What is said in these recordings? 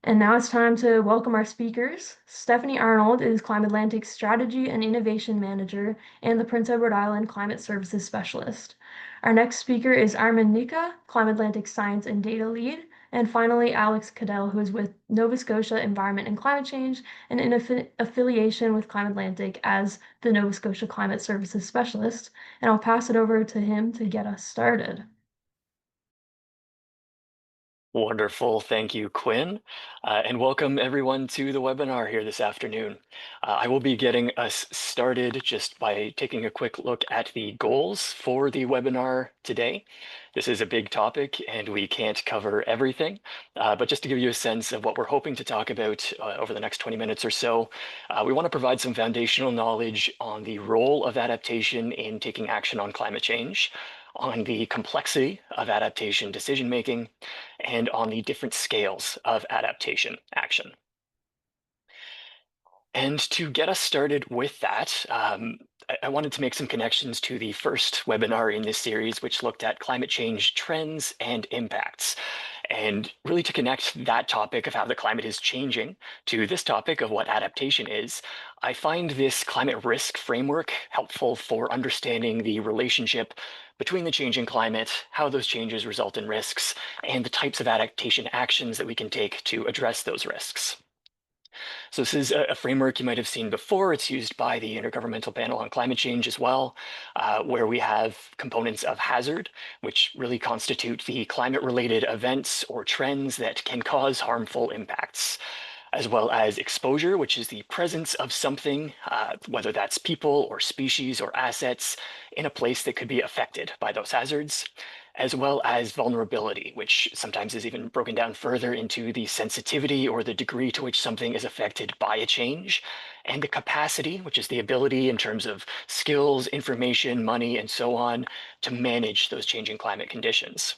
And now it's time to welcome our speakers. Stephanie Arnold is Climate Atlantic's Strategy and Innovation Manager and the Prince Edward Island Climate Services Specialist. Our next speaker is Armin Nikkhah, Climate Atlantic's Science and Data Lead. And finally, Alex Cadel, who is with Nova Scotia Environment and Climate Change and in affiliation with Climate Atlantic as the Nova Scotia Climate Services Specialist. And I'll pass it over to him to get us started. Wonderful. Thank you, Quinn. And welcome everyone to the webinar here this afternoon. I will be getting us started just by taking a quick look at the goals for the webinar today. This is a big topic and we can't cover everything, but just to give you a sense of what we're hoping to talk about over the next 20 minutes or so, we want to provide some foundational knowledge on the role of adaptation in taking action on climate change, on the complexity of adaptation decision-making, and on the different scales of adaptation action. And to get us started with that, I wanted to make some connections to the first webinar in this series, which looked at climate change trends and impacts. And really to connect that topic of how the climate is changing to this topic of what adaptation is, I find this climate risk framework helpful for understanding the relationship between the changing climate, how those changes result in risks, and the types of adaptation actions that we can take to address those risks. So this is a framework you might have seen before. It's used by the Intergovernmental Panel on Climate Change as well, where we have components of hazard, which really constitute the climate-related events or trends that can cause harmful impacts, as well as exposure, which is the presence of something, whether that's people or species or assets, in a place that could be affected by those hazards, as well as vulnerability, which sometimes is even broken down further into the sensitivity or the degree to which something is affected by a change, and the capacity, which is the ability in terms of skills, information, money, and so on, to manage those changing climate conditions.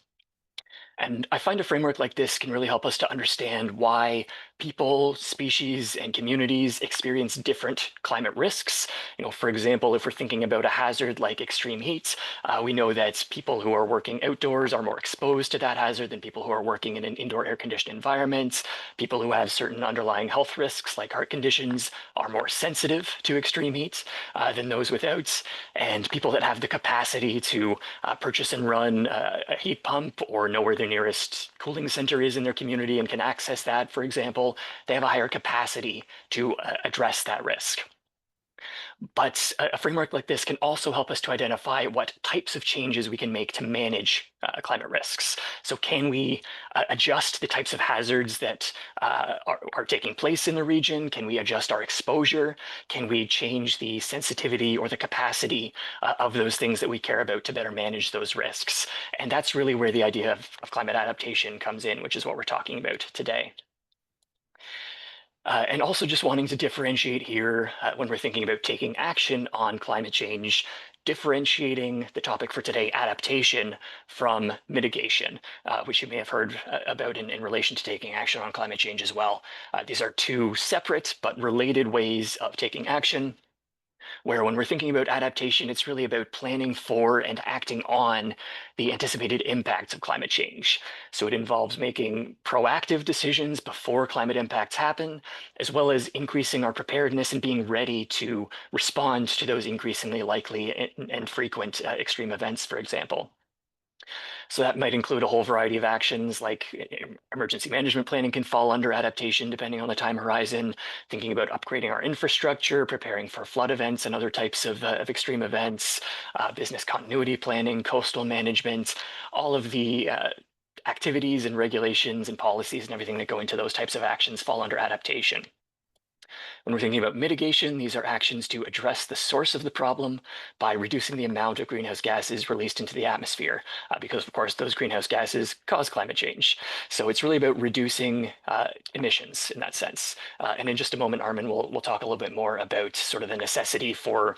And I find a framework like this can really help us to understand why people, species, and communities experience different climate risks. For example, if we're thinking about a hazard like extreme heat, we know that people who are working outdoors are more exposed to that hazard than people who are working in an indoor air-conditioned environment. People who have certain underlying health risks like heart conditions are more sensitive to extreme heat than those without. And people that have the capacity to purchase and run a heat pump or know where their nearest cooling center is in their community and can access that, for example, they have a higher capacity to address that risk. But a framework like this can also help us to identify what types of changes we can make to manage climate risks. So can we adjust the types of hazards that are taking place in the region? Can we adjust our exposure? Can we change the sensitivity or the capacity of those things that we care about to better manage those risks? And that's really where the idea of climate adaptation comes in, which is what we're talking about today. And also just wanting to differentiate here when we're thinking about taking action on climate change, differentiating the topic for today, adaptation, from mitigation, which you may have heard about in relation to taking action on climate change as well. These are two separate but related ways of taking action, where when we're thinking about adaptation, it's really about planning for and acting on the anticipated impacts of climate change. So it involves making proactive decisions before climate impacts happen, as well as increasing our preparedness and being ready to respond to those increasingly likely and frequent extreme events, for example. So that might include a whole variety of actions like emergency management planning can fall under adaptation depending on the time horizon, thinking about upgrading our infrastructure, preparing for flood events and other types of extreme events, business continuity planning, coastal management, all of the activities and regulations and policies and everything that go into those types of actions fall under adaptation. When we're thinking about mitigation, these are actions to address the source of the problem by reducing the amount of greenhouse gases released into the atmosphere, because of course those greenhouse gases cause climate change. So it's really about reducing emissions in that sense. And in just a moment, Armin will talk a little bit more about sort of the necessity for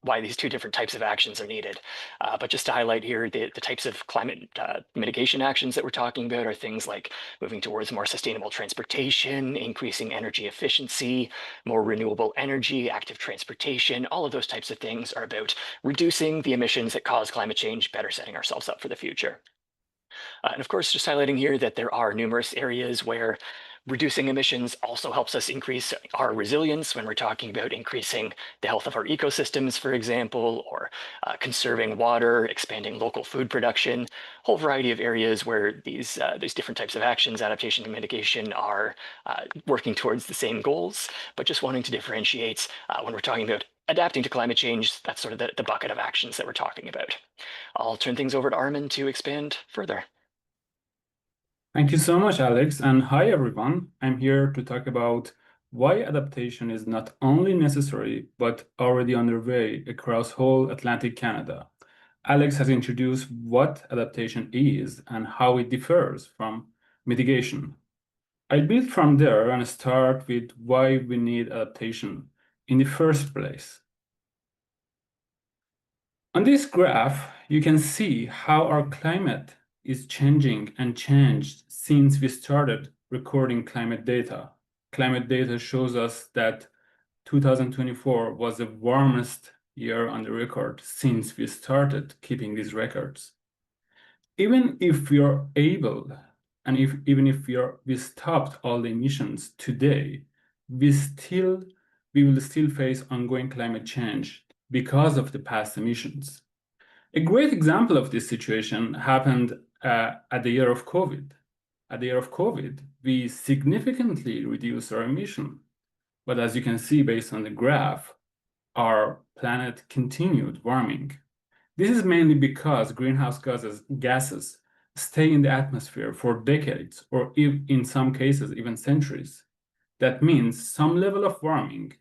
why these two different types of actions are needed. But just to highlight here, the types of climate mitigation actions that we're talking about are things like moving towards more sustainable transportation, increasing energy efficiency, more renewable energy, active transportation. All of those types of things are about reducing the emissions that cause climate change, better setting ourselves up for the future. And of course, just highlighting here that there are numerous areas where Reducing emissions also helps us increase our resilience when we're talking about increasing the health of our ecosystems, for example, or conserving water, expanding local food production, whole variety of areas where these different types of actions, adaptation and mitigation, are working towards the same goals, but just wanting to differentiate when we're talking about adapting to climate change, that's sort of the bucket of actions that we're talking about. I'll turn things over to Armin to expand further. Thank you so much, Alex, and hi everyone. I'm here to talk about why adaptation is not only necessary, but already underway across whole Atlantic Canada. Alex has introduced what adaptation is and how it differs from mitigation. I'll build from there and start with why we need adaptation in the first place. On this graph, you can see how our climate is changing and changed since we started recording climate data. Climate data shows us that 2024 was the warmest year on the record since we started keeping these records. Even if we are able, and even if we stopped all the emissions today, we will still face ongoing climate change because of the past emissions. A great example of this situation happened at the year of COVID. At the year of COVID, we significantly reduced our emission. But as you can see based on the graph, our planet continued warming. This is mainly because greenhouse gases stay in the atmosphere for decades, or in some cases, even centuries. That means some level of warming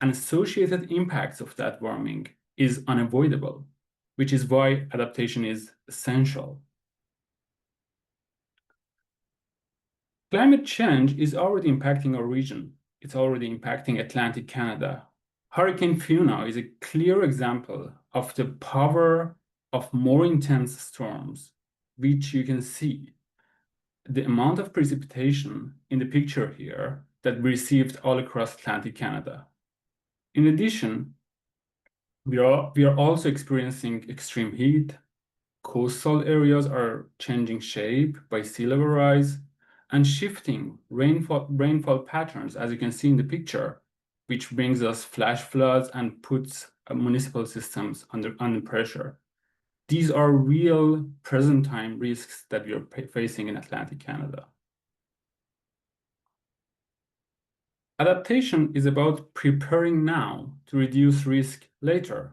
and associated impacts of that warming is unavoidable, which is why adaptation is essential. Climate change is already impacting our region. It's already impacting Atlantic Canada. Hurricane Fiona is a clear example of the power of more intense storms, which you can see. The amount of precipitation in the picture here that we received all across Atlantic Canada. In addition, we are also experiencing extreme heat. Coastal areas are changing shape by sea level rise and shifting rainfall patterns, as you can see in the picture, which brings us flash floods and puts municipal systems under pressure. These are real present time risks that we are facing in Atlantic Canada. Adaptation is about preparing now to reduce risk later.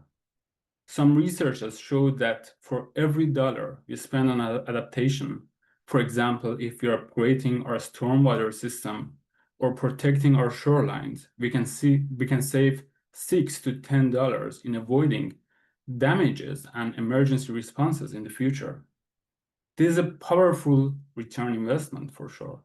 Some researchers showed that for every dollar we spend on adaptation, for example, if we are upgrading our stormwater system or protecting our shorelines, we can save $6 to $10 in avoiding damages and emergency responses in the future. This is a powerful return investment for sure.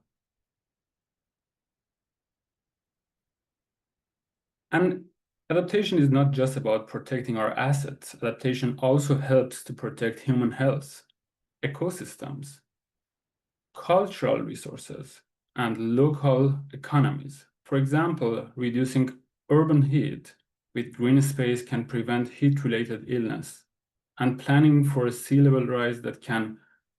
And adaptation is not just about protecting our assets. Adaptation also helps to protect human health, ecosystems, cultural resources, and local economies. For example, reducing urban heat with green space can prevent heat-related illness, and planning for a sea level rise that can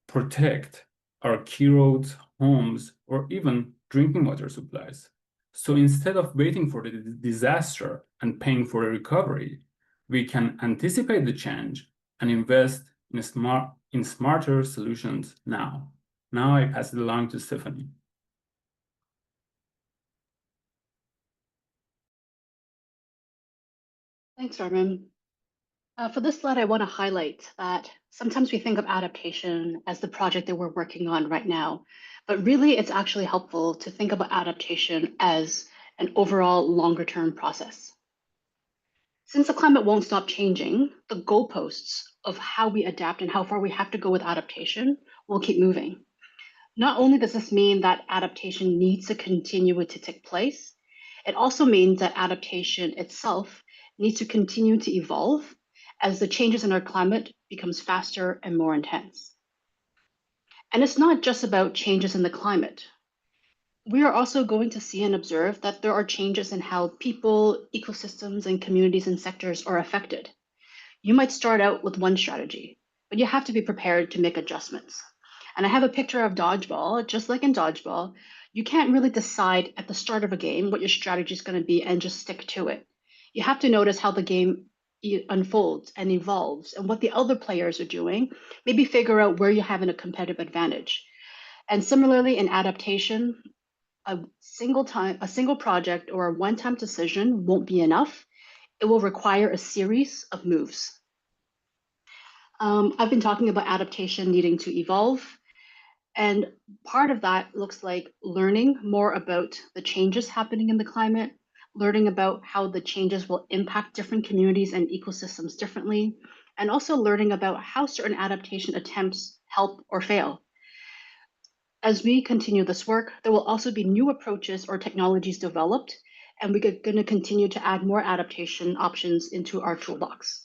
protect our key roads, homes, or even drinking water supplies. So instead of waiting for the disaster and paying for a recovery, we can anticipate the change and invest in smarter solutions now. Now I pass it along to Stephanie. Thanks, Armin. For this slide, I want to highlight that sometimes we think of adaptation as the project that we're working on right now, but really it's actually helpful to think about adaptation as an overall longer-term process. Since the climate won't stop changing, the goalposts of how we adapt and how far we have to go with adaptation will keep moving. Not only does this mean that adaptation needs to continue to take place, it also means that adaptation itself needs to continue to evolve as the changes in our climate becomes faster and more intense. And it's not just about changes in the climate. We are also going to see and observe that there are changes in how people, ecosystems, and communities and sectors are affected. You might start out with one strategy, but you have to be prepared to make adjustments. And I have a picture of dodgeball. Just like in dodgeball, You can't really decide at the start of a game what your strategy is going to be and just stick to it. You have to notice how the game unfolds and evolves and what the other players are doing, maybe figure out where you're having a competitive advantage. And similarly, in adaptation, a single project or a one-time decision won't be enough. It will require a series of moves. I've been talking about adaptation needing to evolve, and part of that looks like learning more about the changes happening in the climate, learning about how the changes will impact different communities and ecosystems differently, and also learning about how certain adaptation attempts help or fail. As we continue this work, there will also be new approaches or technologies developed, and we're going to continue to add more adaptation options into our toolbox.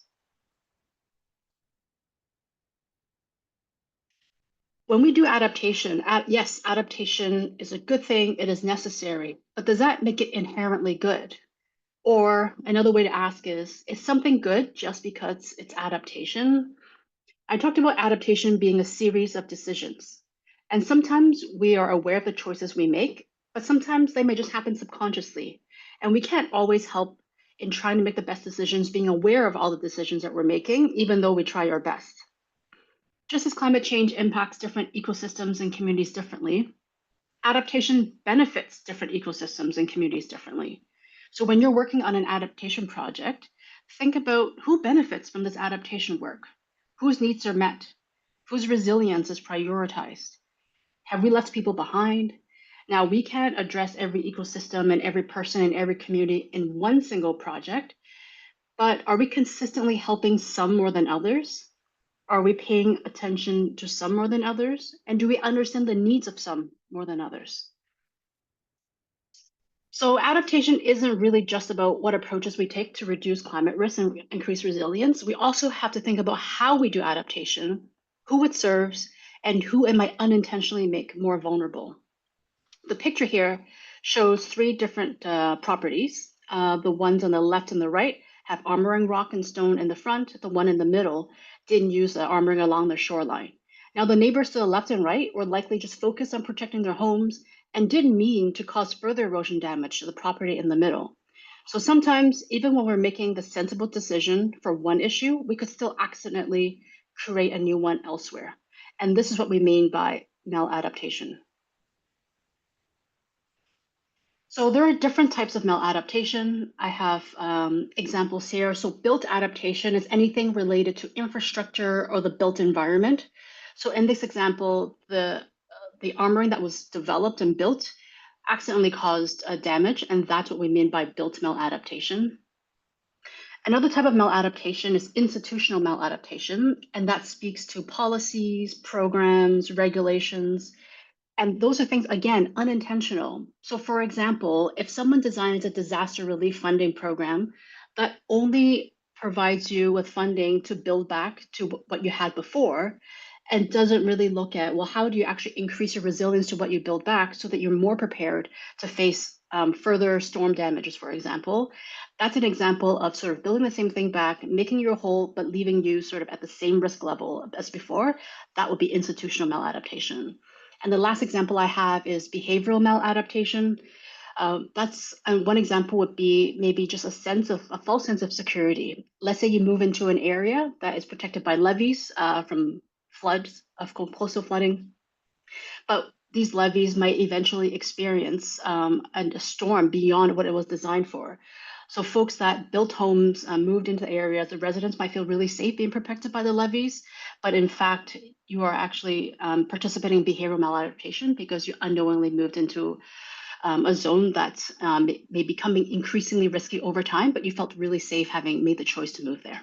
When we do adaptation, yes, adaptation is a good thing, it is necessary, but does that make it inherently good? Or another way to ask is something good just because it's adaptation? I talked about adaptation being a series of decisions. And sometimes we are aware of the choices we make, but sometimes they may just happen subconsciously. And we can't always help in trying to make the best decisions, being aware of all the decisions that we're making, even though we try our best. Just as climate change impacts different ecosystems and communities differently, adaptation benefits different ecosystems and communities differently. So when you're working on an adaptation project, think about who benefits from this adaptation work, whose needs are met, whose resilience is prioritized. Have we left people behind? Now, we can't address every ecosystem and every person and every community in one single project, but are we consistently helping some more than others? Are we paying attention to some more than others? And do we understand the needs of some more than others? So adaptation isn't really just about what approaches we take to reduce climate risk and increase resilience. We also have to think about how we do adaptation, who it serves, and who it might unintentionally make more vulnerable. The picture here shows three different properties. The ones on the left and the right have armoring rock and stone in the front. The one in the middle didn't use the armoring along the shoreline. Now, the neighbors to the left and right were likely just focused on protecting their homes and didn't mean to cause further erosion damage to the property in the middle. So sometimes, even when we're making the sensible decision for one issue, we could still accidentally create a new one elsewhere. And this is what we mean by maladaptation. So there are different types of maladaptation. I have examples here. So built adaptation is anything related to infrastructure or the built environment. So in this example, the armoring that was developed and built accidentally caused damage, and that's what we mean by built maladaptation. Another type of maladaptation is institutional maladaptation, and that speaks to policies, programs, regulations. And those are things, again, unintentional. So for example, if someone designs a disaster relief funding program that only provides you with funding to build back to what you had before, and doesn't really look at, well, how do you actually increase your resilience to what you build back so that you're more prepared to face further storm damages, for example. That's an example of sort of building the same thing back, making you whole, but leaving you sort of at the same risk level as before. That would be institutional maladaptation. And the last example I have is behavioral maladaptation. That's one example would be maybe just a false sense of security. Let's say you move into an area that is protected by levees from floods, of coastal flooding, but these levees might eventually experience a storm beyond what it was designed for. So folks that built homes, moved into the area, the residents might feel really safe being protected by the levees, but in fact, you are actually participating in behavioral maladaptation because you unknowingly moved into a zone that's may be becoming increasingly risky over time, but you felt really safe having made the choice to move there.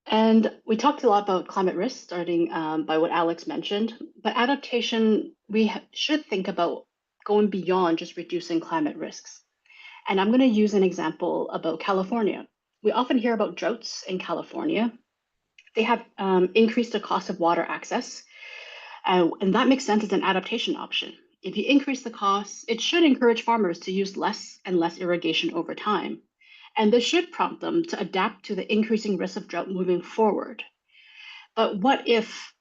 And we talked a lot about climate risk, starting by what Alex mentioned, but adaptation, we should think about going beyond just reducing climate risks. And I'm going to use an example about California. We often hear about droughts in California. They have increased the cost of water access, and that makes sense as an adaptation option. If you increase the costs, it should encourage farmers to use less and less irrigation over time. And this should prompt them to adapt to the increasing risk of drought moving forward. But what if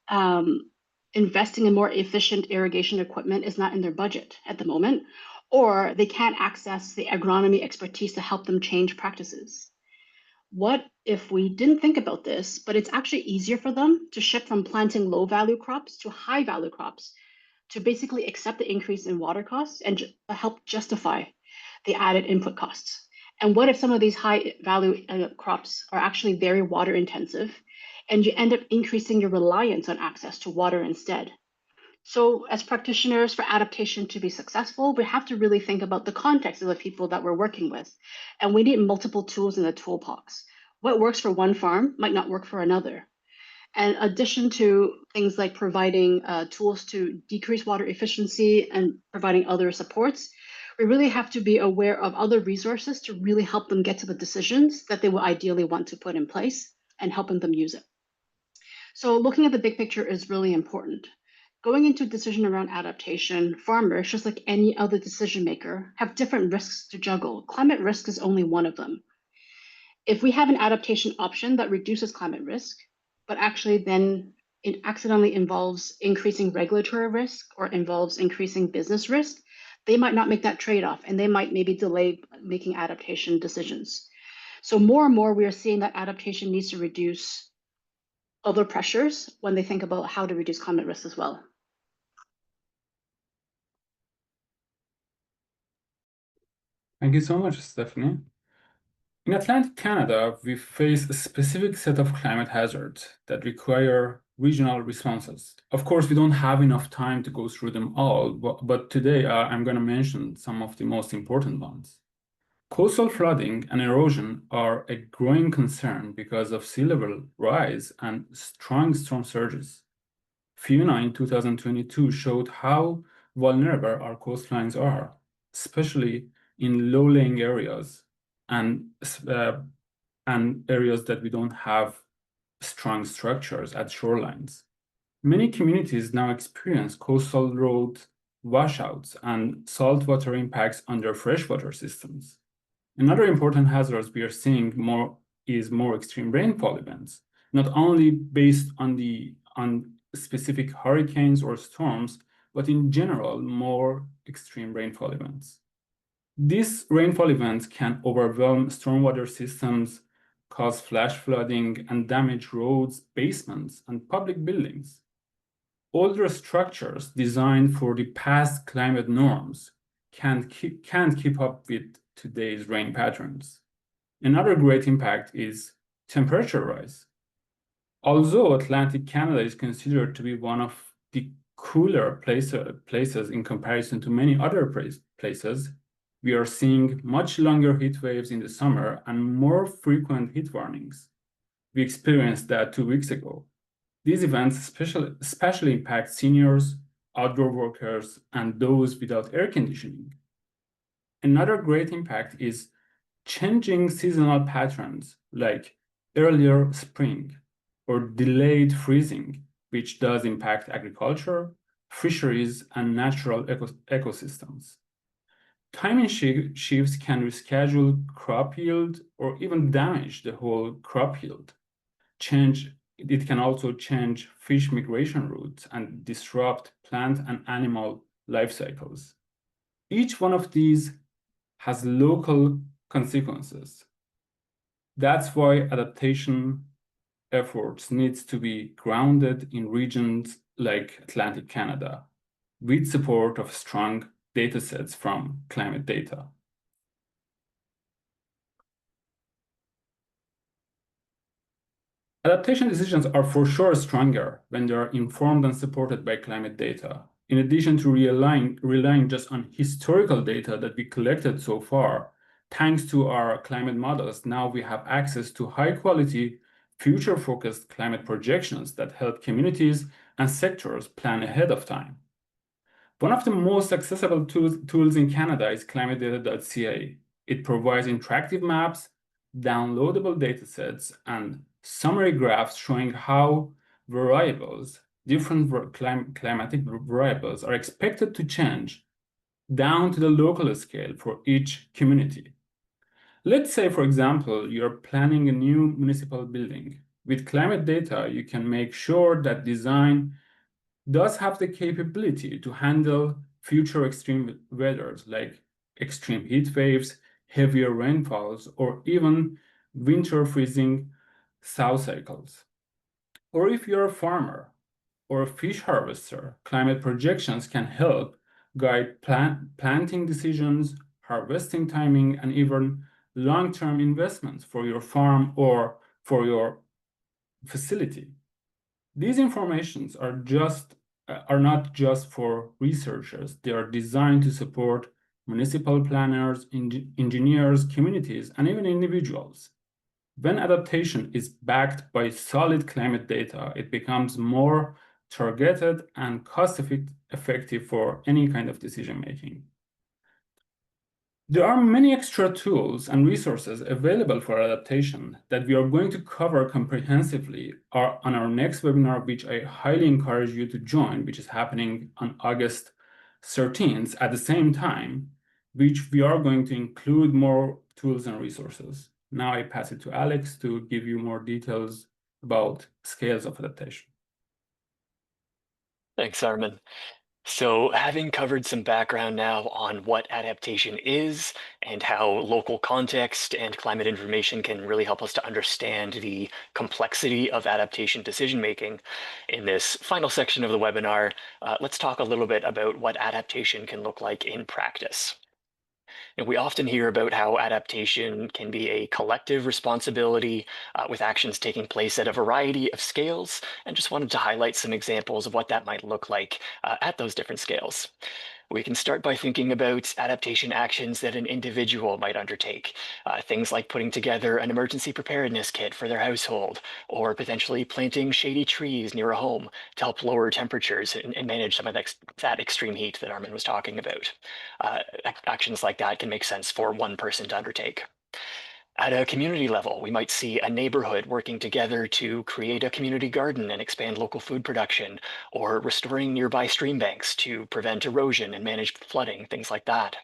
investing in more efficient irrigation equipment is not in their budget at the moment, or they can't access the agronomy expertise to help them change practices. What if we didn't think about this, but it's actually easier for them to shift from planting low value crops to high value crops, to basically accept the increase in water costs and help justify the added input costs? And what if some of these high value crops are actually very water intensive and you end up increasing your reliance on access to water instead? So as practitioners, for adaptation to be successful, we have to really think about the context of the people that we're working with. And we need multiple tools in the toolbox. What works for one farm might not work for another. And in addition to things like providing tools to decrease water efficiency and providing other supports, we really have to be aware of other resources to really help them get to the decisions that they will ideally want to put in place and helping them use it. So looking at the big picture is really important. Going into a decision around adaptation, farmers, just like any other decision maker, have different risks to juggle. Climate risk is only one of them. If we have an adaptation option that reduces climate risk, but actually then it accidentally involves increasing regulatory risk or involves increasing business risk, they might not make that trade-off and they might maybe delay making adaptation decisions. So more and more, we are seeing that adaptation needs to reduce other pressures when they think about how to reduce climate risk as well. Thank you so much, Stephanie. In Atlantic Canada, we face a specific set of climate hazards that require regional responses. Of course, we don't have enough time to go through them all, but today I'm going to mention some of the most important ones. Coastal flooding and erosion are a growing concern because of sea level rise and strong storm surges. FIUNA in 2022 showed how vulnerable our coastlines are, especially in low-lying areas and areas that we don't have strong structures at shorelines. Many communities now experience coastal road washouts and saltwater impacts on their freshwater systems. Another important hazard we are seeing more extreme rainfall events, not only based on specific hurricanes or storms, but in general, more extreme rainfall events. These rainfall events can overwhelm stormwater systems, cause flash flooding, and damage roads, basements, and public buildings. Older structures designed for the past climate norms can't keep up with today's rain patterns. Another great impact is temperature rise. Although Atlantic Canada is considered to be one of the cooler places in comparison to many other places, we are seeing much longer heat waves in the summer and more frequent heat warnings. We experienced that 2 weeks ago. These events especially impact seniors, outdoor workers, and those without air conditioning. Another great impact is changing seasonal patterns like earlier spring or delayed freezing, which does impact agriculture, fisheries, and natural ecosystems. Timing shifts can reschedule crop yield or even damage the whole crop yield. It can also change fish migration routes and disrupt plant and animal life cycles. Each one of these has local consequences. That's why adaptation efforts needs to be grounded in regions like Atlantic Canada, with support of strong data sets from climate data. Adaptation decisions are for sure stronger when they are informed and supported by climate data. In addition to relying just on historical data that we collected so far, thanks to our climate models, now we have access to high-quality, future-focused climate projections that help communities and sectors plan ahead of time. One of the most accessible tools in Canada is climatedata.ca. It provides interactive maps, downloadable datasets, and summary graphs showing how different climatic variables are expected to change down to the local scale for each community. Let's say, for example, you're planning a new municipal building. With climate data, you can make sure that design does have the capability to handle future extreme weathers like extreme heat waves, heavier rainfalls, or even winter freezing thaw cycles. Or if you're a farmer or a fish harvester, climate projections can help guide planting decisions, harvesting timing, and even long-term investments for your farm or for your facility. These informations are not just for researchers. They are designed to support municipal planners, engineers, communities, and even individuals. When adaptation is backed by solid climate data, it becomes more targeted and cost-effective for any kind of decision making. There are many extra tools and resources available for adaptation that we are going to cover comprehensively on our next webinar, which I highly encourage you to join, which is happening on August 13th at the same time, which we are going to include more tools and resources. Now I pass it to Alex to give you more details about scales of adaptation. Thanks, Armin. So having covered some background now on what adaptation is and how local context and climate information can really help us to understand the complexity of adaptation decision-making, in this final section of the webinar, let's talk a little bit about what adaptation can look like in practice. And we often hear about how adaptation can be a collective responsibility with actions taking place at a variety of scales, and just wanted to highlight some examples of what that might look like at those different scales. We can start by thinking about adaptation actions that an individual might undertake. Things like putting together an emergency preparedness kit for their household, or potentially planting shady trees near a home to help lower temperatures and manage some of that extreme heat that Armin was talking about. Actions like that can make sense for one person to undertake. At a community level, we might see a neighborhood working together to create a community garden and expand local food production, or restoring nearby stream banks to prevent erosion and manage flooding, things like that.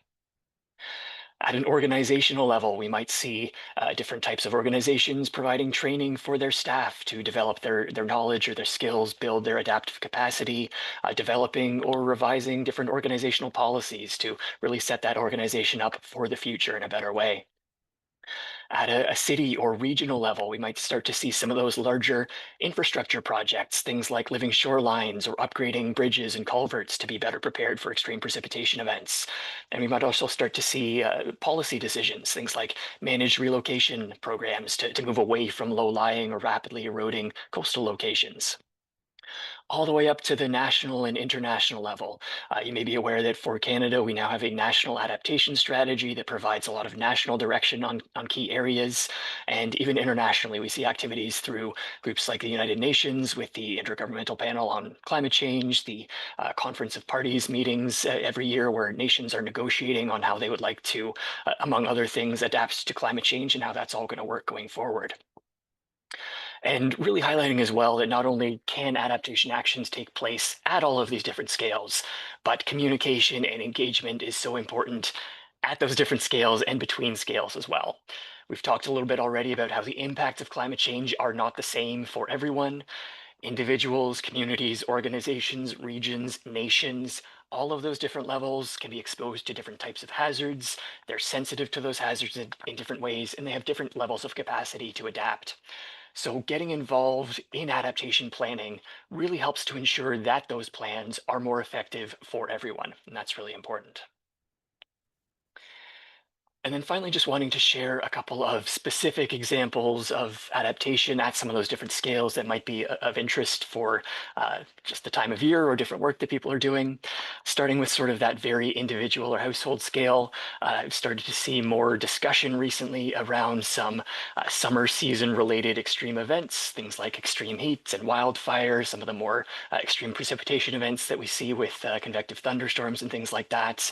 At an organizational level, we might see different types of organizations providing training for their staff to develop their knowledge or their skills, build their adaptive capacity, developing or revising different organizational policies to really set that organization up for the future in a better way. At a city or regional level, we might start to see some of those larger infrastructure projects, things like living shorelines or upgrading bridges and culverts to be better prepared for extreme precipitation events. And we might also start to see policy decisions, things like managed relocation programs to move away from low-lying or rapidly eroding coastal locations. All the way up to the national and international level. You may be aware that for Canada, we now have a national adaptation strategy that provides a lot of national direction on key areas. And even internationally, we see activities through groups like the United Nations with the Intergovernmental Panel on Climate Change, the Conference of Parties meetings every year where nations are negotiating on how they would like to, among other things, adapt to climate change and how that's all going to work going forward. And really highlighting as well that not only can adaptation actions take place at all of these different scales, but communication and engagement is so important at those different scales and between scales as well. We've talked a little bit already about how the impacts of climate change are not the same for everyone. Individuals, communities, organizations, regions, nations, all of those different levels can be exposed to different types of hazards. They're sensitive to those hazards in different ways, and they have different levels of capacity to adapt. So getting involved in adaptation planning really helps to ensure that those plans are more effective for everyone, and that's really important. And then finally, just wanting to share a couple of specific examples of adaptation at some of those different scales that might be of interest for just the time of year or different work that people are doing. Starting with sort of that very individual or household scale, I've started to see more discussion recently around some summer season related extreme events, things like extreme heat and wildfire, some of the more extreme precipitation events that we see with convective thunderstorms and things like that.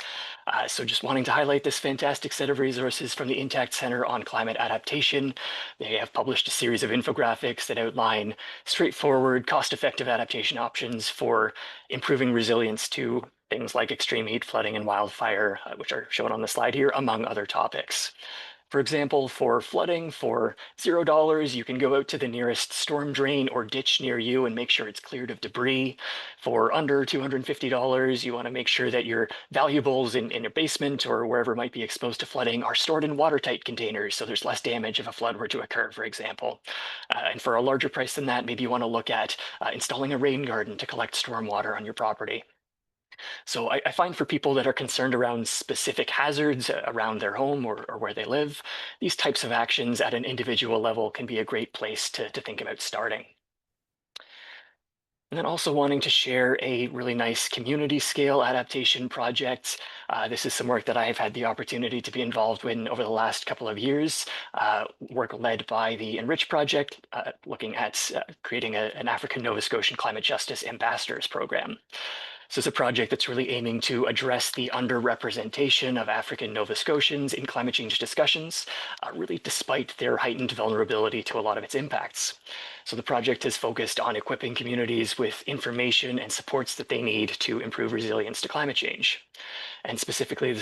So just wanting to highlight this fantastic set of resources from the Intact Center on Climate Adaptation. They have published a series of infographics that outline straightforward, cost-effective adaptation options for improving resilience to things like extreme heat, flooding, and wildfire, which are shown on the slide here, among other topics. For example, for flooding, for $0, you can go out to the nearest storm drain or ditch near you and make sure it's cleared of debris. For under $250, you want to make sure that your valuables in your basement or wherever might be exposed to flooding are stored in watertight containers, so there's less damage if a flood were to occur, for example. And for a larger price than that, maybe you want to look at installing a rain garden to collect stormwater on your property. So I find for people that are concerned around specific hazards around their home or where they live, these types of actions at an individual level can be a great place to think about starting. And then also wanting to share a really nice community scale adaptation project. This is some work that I've had the opportunity to be involved in over the last couple of years, work led by the Enrich project, looking at creating an African Nova Scotian Climate Justice Ambassadors program. So it's a project that's really aiming to address the underrepresentation of African Nova Scotians in climate change discussions, really despite their heightened vulnerability to a lot of its impacts. So the project is focused on equipping communities with information and supports that they need to improve resilience to climate change. And specifically,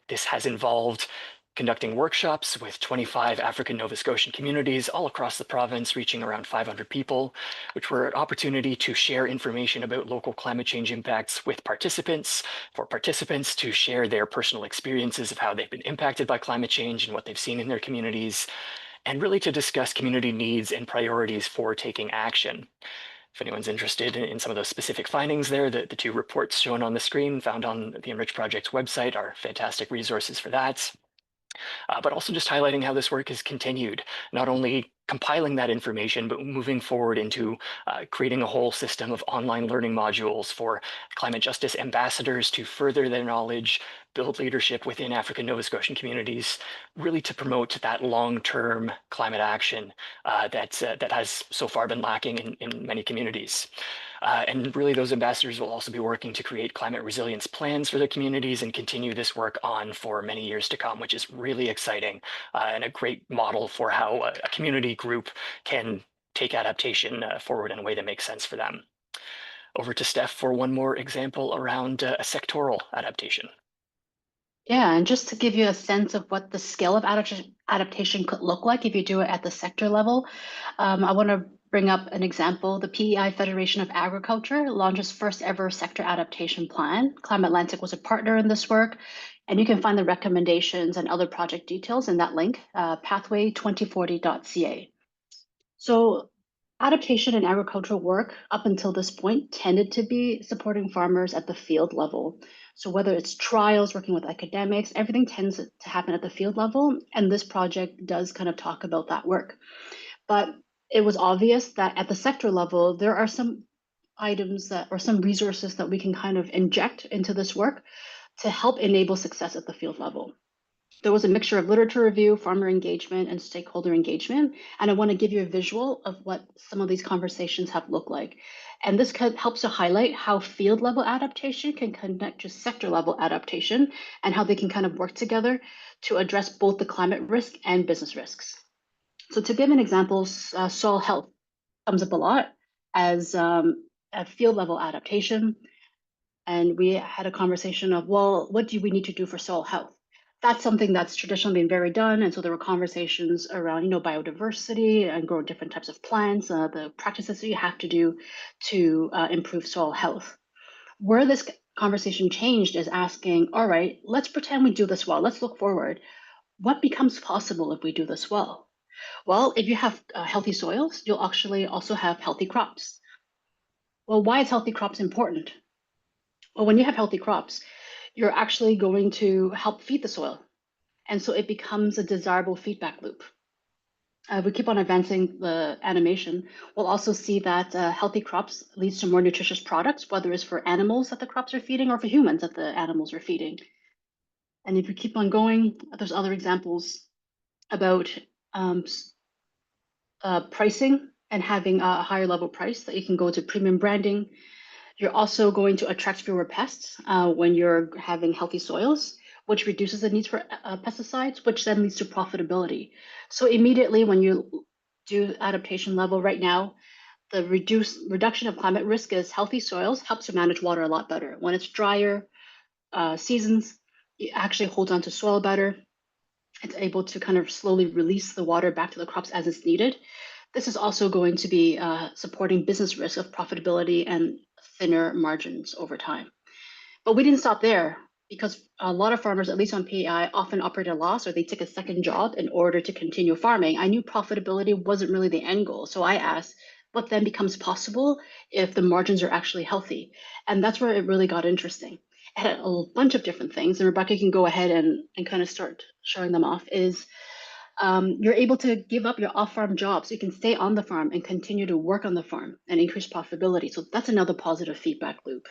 this has involved conducting workshops with 25 African Nova Scotian communities all across the province, reaching around 500 people, which were an opportunity to share information about local climate change impacts with participants, for participants to share their personal experiences of how they've been impacted by climate change and what they've seen in their communities, and really to discuss community needs and priorities for taking action. If anyone's interested in some of those specific findings there, the two reports shown on the screen found on the Enrich Project's website are fantastic resources for that. But also just highlighting how this work has continued, not only compiling that information, but moving forward into creating a whole system of online learning modules for climate justice ambassadors to further their knowledge, build leadership within African Nova Scotian communities, really to promote that long-term climate action that has so far been lacking in many communities. And really those ambassadors will also be working to create climate resilience plans for their communities and continue this work on for many years to come, which is really exciting and a great model for how a community group can take adaptation forward in a way that makes sense for them. Over to Steph for one more example around a sectoral adaptation. Yeah, and just to give you a sense of what the scale of adaptation could look like if you do it at the sector level, I want to bring up an example. The PEI Federation of Agriculture launched its first ever sector adaptation plan. Climate Atlantic was a partner in this work, and you can find the recommendations and other project details in that link, pathway2040.ca. So adaptation and agricultural work up until this point tended to be supporting farmers at the field level. So whether it's trials, working with academics, everything tends to happen at the field level. And this project does kind of talk about that work. But it was obvious that at the sector level, there are some items or some resources that we can kind of inject into this work to help enable success at the field level. There was a mixture of literature review, farmer engagement, and stakeholder engagement. And I want to give you a visual of what some of these conversations have looked like. And this helps to highlight how field level adaptation can connect to sector level adaptation and how they can kind of work together to address both the climate risk and business risks. So to give an example, soil health comes up a lot as a field level adaptation. And we had a conversation of, well, what do we need to do for soil health? That's something that's traditionally been very done. And so there were conversations around, biodiversity and grow different types of plants, the practices that you have to do to improve soil health. Where this conversation changed is asking, all right, let's pretend we do this well. Let's look forward. What becomes possible if we do this well? Well, if you have healthy soils, you'll actually also have healthy crops. Well, why is healthy crops important? Well, when you have healthy crops, you're actually going to help feed the soil. And so it becomes a desirable feedback loop. We keep on advancing the animation. We'll also see that healthy crops leads to more nutritious products, whether it's for animals that the crops are feeding or for humans that the animals are feeding. And if we keep on going, there's other examples about pricing and having a higher level price that you can go to premium branding. You're also going to attract fewer pests when you're having healthy soils, which reduces the needs for pesticides, which then leads to profitability. So immediately when you do adaptation level right now, the reduction of climate risk is healthy soils helps to manage water a lot better. When it's drier seasons, it actually holds on to soil better. It's able to kind of slowly release the water back to the crops as it's needed. This is also going to be supporting business risk of profitability and thinner margins over time. But we didn't stop there because a lot of farmers, at least on PEI, often operate at a loss or they take a second job in order to continue farming. I knew profitability wasn't really the end goal. So I asked, what then becomes possible if the margins are actually healthy? And that's where it really got interesting. It had a bunch of different things, and Rebecca can go ahead and kind of start showing them off. You're able to give up your off-farm job so you can stay on the farm and continue to work on the farm and increase profitability. So that's another positive feedback loop.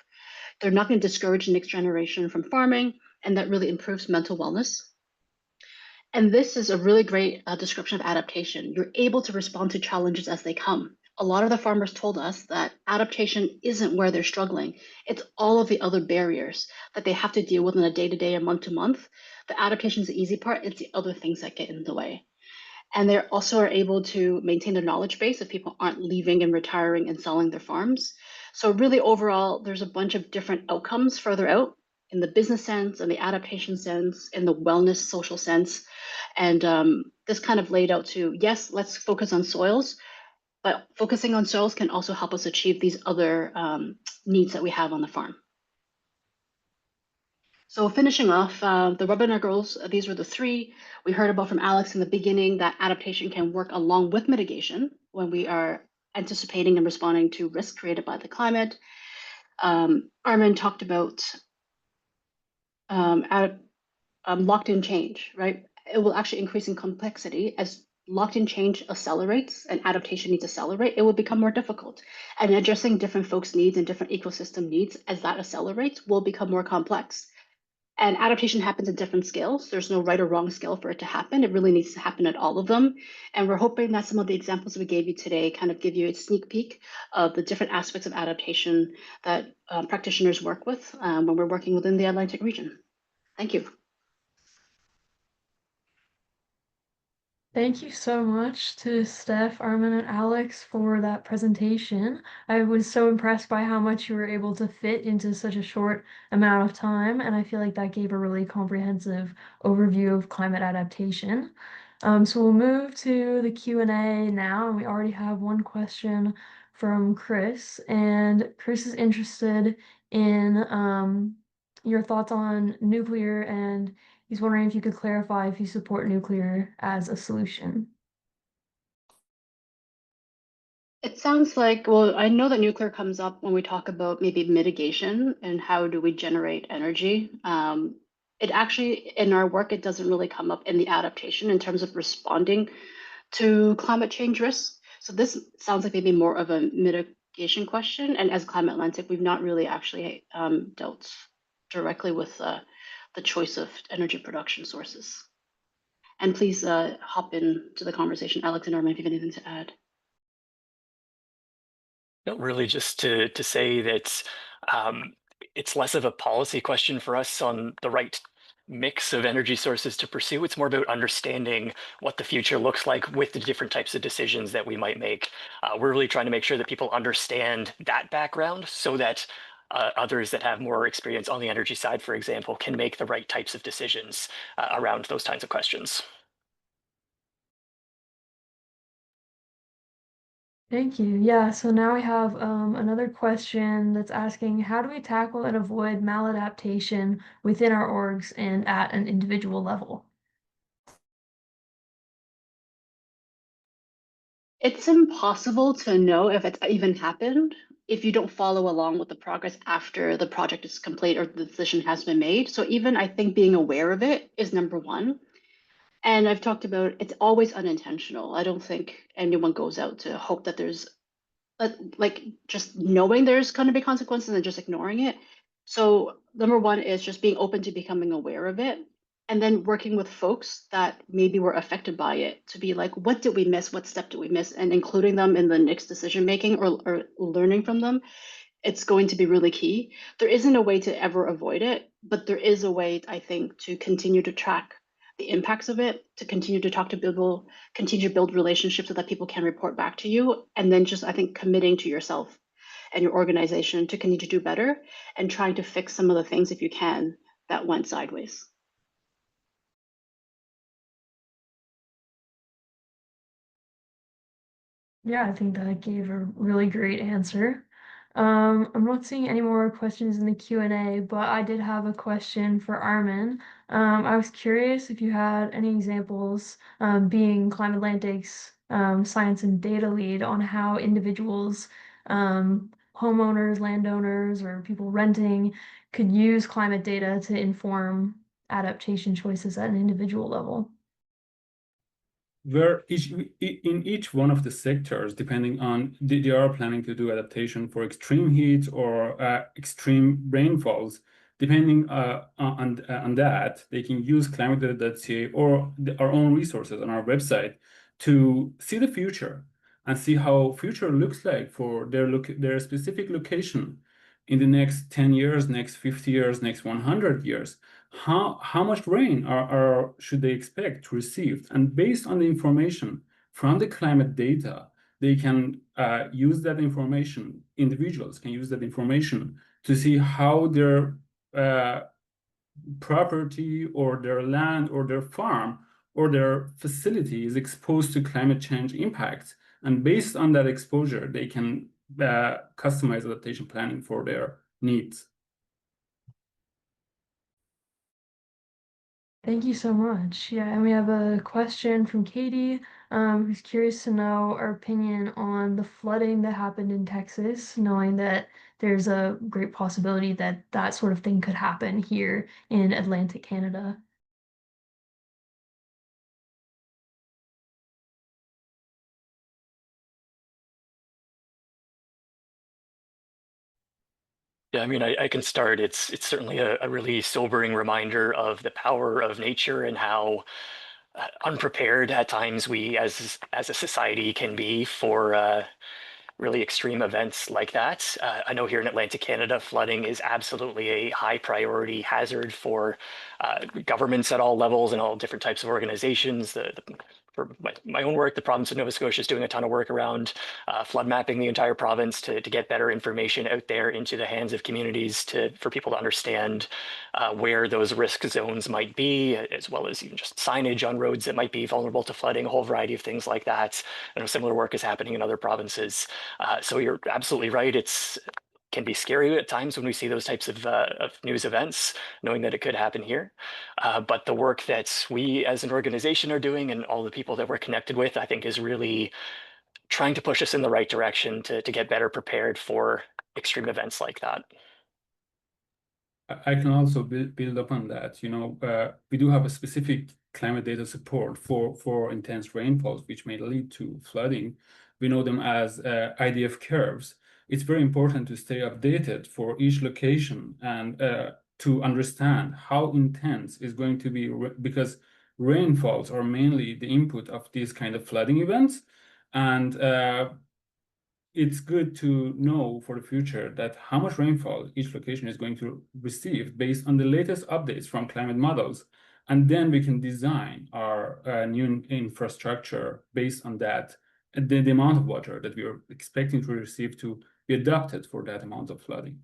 They're not going to discourage the next generation from farming, and that really improves mental wellness. And this is a really great description of adaptation. You're able to respond to challenges as they come. A lot of the farmers told us that adaptation isn't where they're struggling. It's all of the other barriers that they have to deal with on a day-to-day and month-to-month. The adaptation is the easy part. It's the other things that get in the way. And they also are able to maintain their knowledge base if people aren't leaving and retiring and selling their farms. So really overall, there's a bunch of different outcomes further out in the business sense, in the adaptation sense, in the wellness social sense. And this kind of laid out to, yes, let's focus on soils, but focusing on soils can also help us achieve these other needs that we have on the farm. So finishing off, the webinar goals, these were the three. We heard about from Alex in the beginning that adaptation can work along with mitigation when we are anticipating and responding to risk created by the climate. Armin talked about locked-in change, right? It will actually increase in complexity as locked-in change accelerates and adaptation needs to accelerate. It will become more difficult. And addressing different folks' needs and different ecosystem needs as that accelerates will become more complex. And adaptation happens at different scales. There's no right or wrong scale for it to happen. It really needs to happen at all of them. And we're hoping that some of the examples we gave you today kind of give you a sneak peek of the different aspects of adaptation that practitioners work with when we're working within the Atlantic region. Thank you. Thank you so much to Steph, Armin, and Alex for that presentation. I was so impressed by how much you were able to fit into such a short amount of time, and I feel like that gave a really comprehensive overview of climate adaptation. So we'll move to the Q&A now, and we already have one question from Chris, and Chris is interested in your thoughts on nuclear, and he's wondering if you could clarify if you support nuclear as a solution. It sounds like, well, I know that nuclear comes up when we talk about maybe mitigation and how do we generate energy. It actually, in our work, it doesn't really come up in the adaptation in terms of responding to climate change risks. So this sounds like maybe more of a mitigation question. And as Climate Atlantic, we've not really actually dealt directly with the choice of energy production sources. And please hop into the conversation, Alex and Armin, if you have anything to add. No, really just to say that it's less of a policy question for us on the right mix of energy sources to pursue. It's more about understanding what the future looks like with the different types of decisions that we might make. We're really trying to make sure that people understand that background so that others that have more experience on the energy side, for example, can make the right types of decisions around those kinds of questions. Thank you. Yeah, so now we have another question that's asking, how do we tackle and avoid maladaptation within our orgs and at an individual level? It's impossible to know if it's even happened if you don't follow along with the progress after the project is complete or the decision has been made. So even I think being aware of it is number one. And I've talked about it's always unintentional. I don't think anyone goes out to hope that there's like just knowing there's going to be consequences and just ignoring it. So number one is just being open to becoming aware of it, and then working with folks that maybe were affected by it to be like, what did we miss? What step did we miss? And including them in the next decision making or learning from them. It's going to be really key. There isn't a way to ever avoid it, but there is a way, I think, to continue to track the impacts of it, to continue to talk to people, continue to build relationships so that people can report back to you. And then just, I think, committing to yourself and your organization to continue to do better and trying to fix some of the things, if you can, that went sideways. Yeah, I think that gave a really great answer. I'm not seeing any more questions in the Q&A, but I did have a question for Armin. I was curious if you had any examples, being Climate Atlantic's science and data lead, on how individuals, homeowners, landowners, or people renting could use climate data to inform adaptation choices at an individual level. Where in each one of the sectors, depending on they are planning to do adaptation for extreme heat or extreme rainfalls, depending on that, they can use climatedata.ca or our own resources on our website to see the future and see how future looks like for their specific location in the next 10 years, next 50 years, next 100 years. How much rain should they expect to receive? And based on the information from the climate data, they can use that information, individuals can use that information to see how their property or their land or their farm or their facility is exposed to climate change impacts. And based on that exposure, they can customize adaptation planning for their needs. Thank you so much. Yeah, and we have a question from Katie, who's curious to know our opinion on the flooding that happened in Texas, knowing that there's a great possibility that that sort of thing could happen here in Atlantic Canada. Yeah, I mean, I can start. It's certainly a really sobering reminder of the power of nature and how unprepared at times we as a society can be for really extreme events like that. I know here in Atlantic Canada, flooding is absolutely a high priority hazard for governments at all levels and all different types of organizations. For my own work, the province of Nova Scotia is doing a ton of work around flood mapping the entire province to get better information out there into the hands of communities for people to understand where those risk zones might be, as well as even just signage on roads that might be vulnerable to flooding, a whole variety of things like that. I know similar work is happening in other provinces. So you're absolutely right. It can be scary at times when we see those types of news events, knowing that it could happen here. But the work that we as an organization are doing and all the people that we're connected with, I think is really trying to push us in the right direction to get better prepared for extreme events like that. I can also build upon that. We do have a specific climate data support for intense rainfalls, which may lead to flooding. We know them as IDF curves. It's very important to stay updated for each location and to understand how intense is going to be, because rainfalls are mainly the input of these kind of flooding events. And it's good to know for the future that how much rainfall each location is going to receive based on the latest updates from climate models. And then we can design our new infrastructure based on that, and the amount of water that we are expecting to receive to be adapted for that amount of flooding.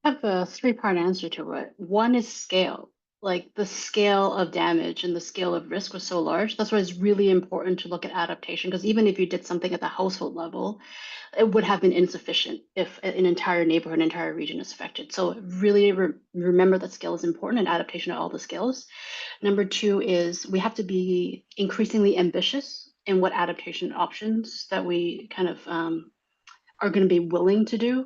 I have a three-part answer to it. One is scale. Like the scale of damage and the scale of risk was so large. That's why it's really important to look at adaptation, because even if you did something at the household level, it would have been insufficient if an entire neighborhood, an entire region is affected. So really remember that scale is important and adaptation at all the scales. Number two is we have to be increasingly ambitious in what adaptation options that we kind of are going to be willing to do.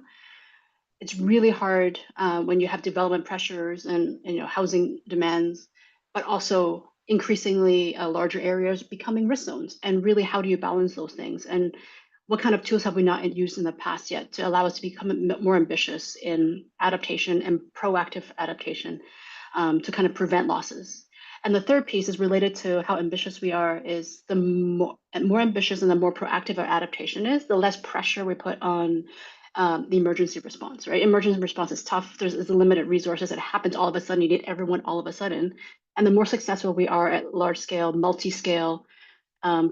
It's really hard when you have development pressures and housing demands, but also increasingly larger areas becoming risk zones. And really, how do you balance those things? And what kind of tools have we not used in the past yet to allow us to become more ambitious in adaptation and proactive adaptation to kind of prevent losses? And the third piece is related to how ambitious we are. Is the more ambitious and the more proactive our adaptation is, the less pressure we put on the emergency response, right? Emergency response is tough. There's limited resources. It happens all of a sudden. You need everyone all of a sudden. And the more successful we are at large scale, multi-scale,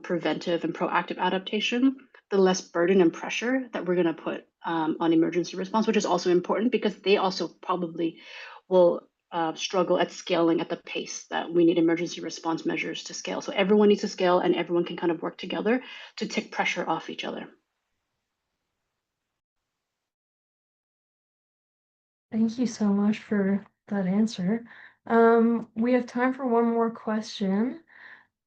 preventive and proactive adaptation, the less burden and pressure that we're going to put on emergency response, which is also important because they also probably will struggle at scaling at the pace that we need emergency response measures to scale. So everyone needs to scale, and everyone can kind of work together to take pressure off each other. Thank you so much for that answer. We have time for one more question.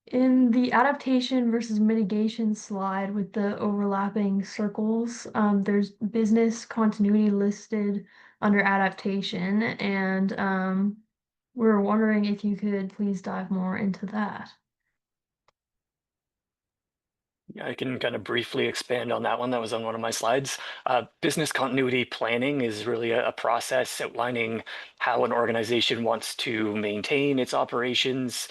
In the adaptation versus mitigation slide with the overlapping circles, there's business continuity listed under adaptation, and we're wondering if you could please dive more into that. Yeah, I can kind of briefly expand on that one. That was on one of my slides. Business continuity planning is really a process outlining how an organization wants to maintain its operations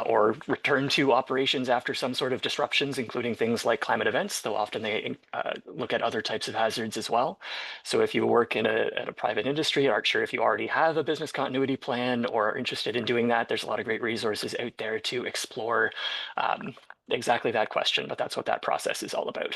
or return to operations after some sort of disruptions, including things like climate events, though often they look at other types of hazards as well. So if you work in a private industry, aren't sure if you already have a business continuity plan or are interested in doing that, there's a lot of great resources out there to explore exactly that question, but that's what that process is all about.